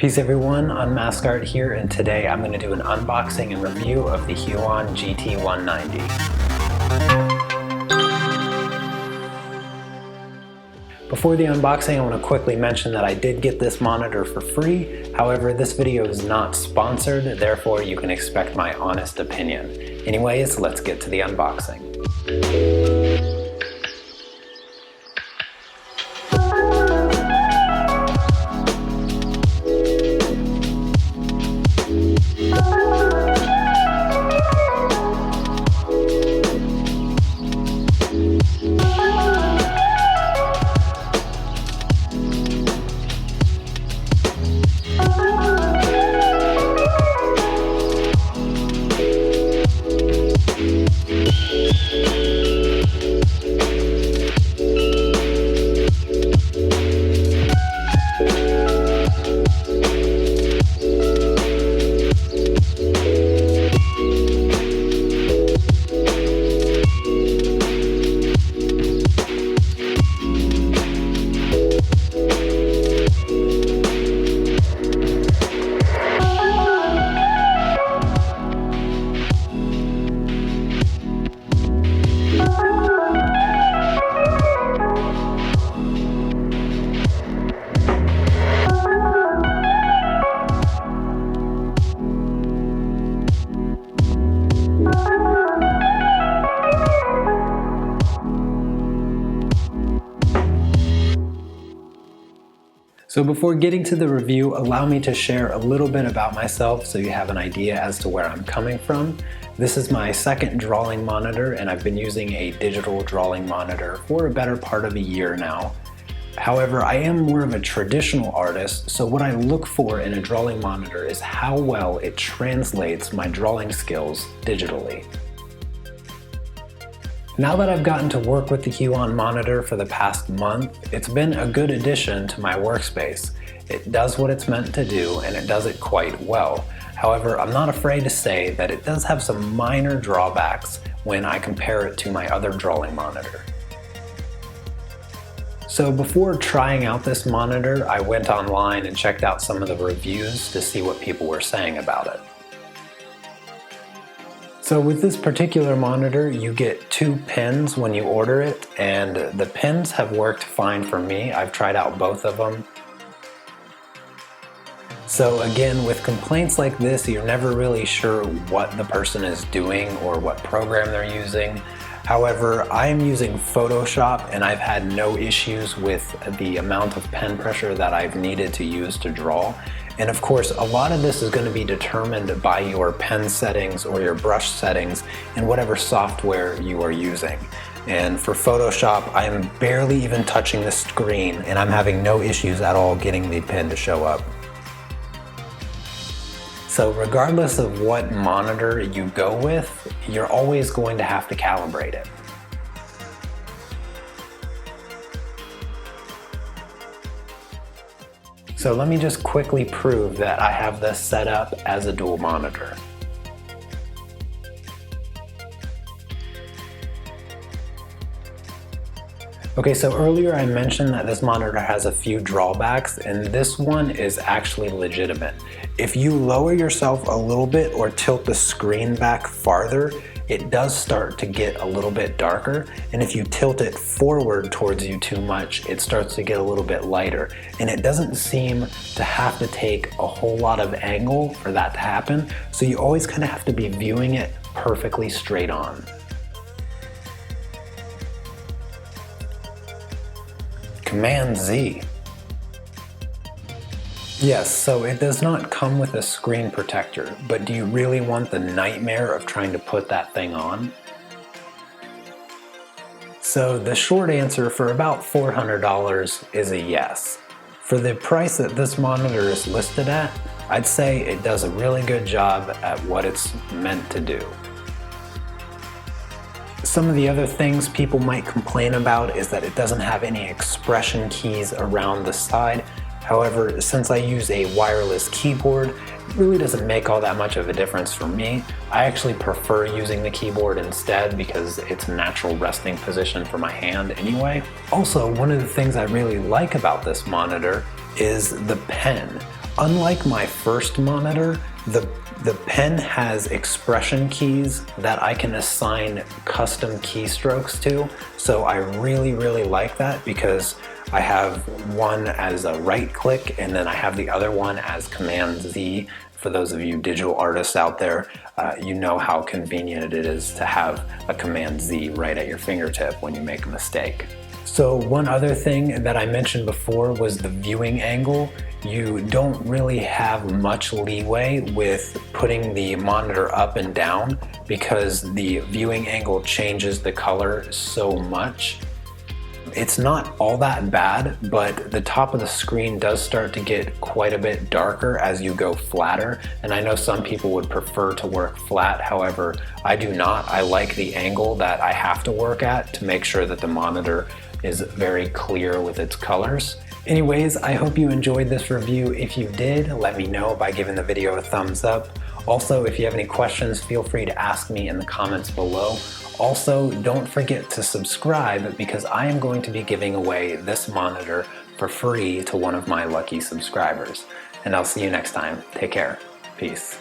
Peace everyone, Unmask Art here, and today I'm going to do an unboxing and review of the Huion GT-190. Before the unboxing, I want to quickly mention that I did get this monitor for free. However, this video is not sponsored, therefore you can expect my honest opinion. Anyways, let's get to the unboxing. So before getting to the review, allow me to share a little bit about myself so you have an idea as to where I'm coming from. This is my second drawing monitor, and I've been using a digital drawing monitor for a better part of a year now. However, I am more of a traditional artist, so what I look for in a drawing monitor is how well it translates my drawing skills digitally. Now that I've gotten to work with the Huion monitor for the past month, it's been a good addition to my workspace. It does what it's meant to do, and it does it quite well. However, I'm not afraid to say that it does have some minor drawbacks when I compare it to my other drawing monitor. So before trying out this monitor, I went online and checked out some of the reviews to see what people were saying about it. So with this particular monitor, you get 2 pins when you order it, and the pins have worked fine for me. I've tried out both of them. So again, with complaints like this, you're never really sure what the person is doing or what program they're using. However, I am using Photoshop, and I've had no issues with the amount of pen pressure that I've needed to use to draw. And of course, a lot of this is going to be determined by your pen settings or your brush settings in whatever software you are using. And for Photoshop, I am barely even touching the screen, and I'm having no issues at all getting the pen to show up. So regardless of what monitor you go with, you're always going to have to calibrate it. So let me just quickly prove that I have this set up as a dual monitor. Okay, so earlier I mentioned that this monitor has a few drawbacks, and this one is actually legitimate. If you lower yourself a little bit or tilt the screen back farther, it does start to get a little bit darker, and if you tilt it forward towards you too much, it starts to get a little bit lighter. And it doesn't seem to have to take a whole lot of angle for that to happen, so you always kind of have to be viewing it perfectly straight on. Command Z. Yes, so it does not come with a screen protector, but do you really want the nightmare of trying to put that thing on? So the short answer for about $400 is a yes. For the price that this monitor is listed at, I'd say it does a really good job at what it's meant to do. Some of the other things people might complain about is that it doesn't have any expression keys around the side. However, since I use a wireless keyboard, it really doesn't make all that much of a difference for me. I actually prefer using the keyboard instead because it's a natural resting position for my hand anyway. Also, one of the things I really like about this monitor is the pen. Unlike my first monitor, the pen has expression keys that I can assign custom keystrokes to. So I really like that because I have one as a right click and then I have the other one as Command Z. For those of you digital artists out there, you know how convenient it is to have a Command Z right at your fingertip when you make a mistake. So one other thing that I mentioned before was the viewing angle. You don't really have much leeway with putting the monitor up and down because the viewing angle changes the color so much. It's not all that bad, but the top of the screen does start to get quite a bit darker as you go flatter, and I know some people would prefer to work flat. However, I do not. I like the angle that I have to work at to make sure that the monitor is very clear with its colors. Anyways, I hope you enjoyed this review. If you did, let me know by giving the video a thumbs up. Also, if you have any questions, feel free to ask me in the comments below. Also, don't forget to subscribe because I am going to be giving away this monitor for free to one of my lucky subscribers. And I'll see you next time. Take care. Peace.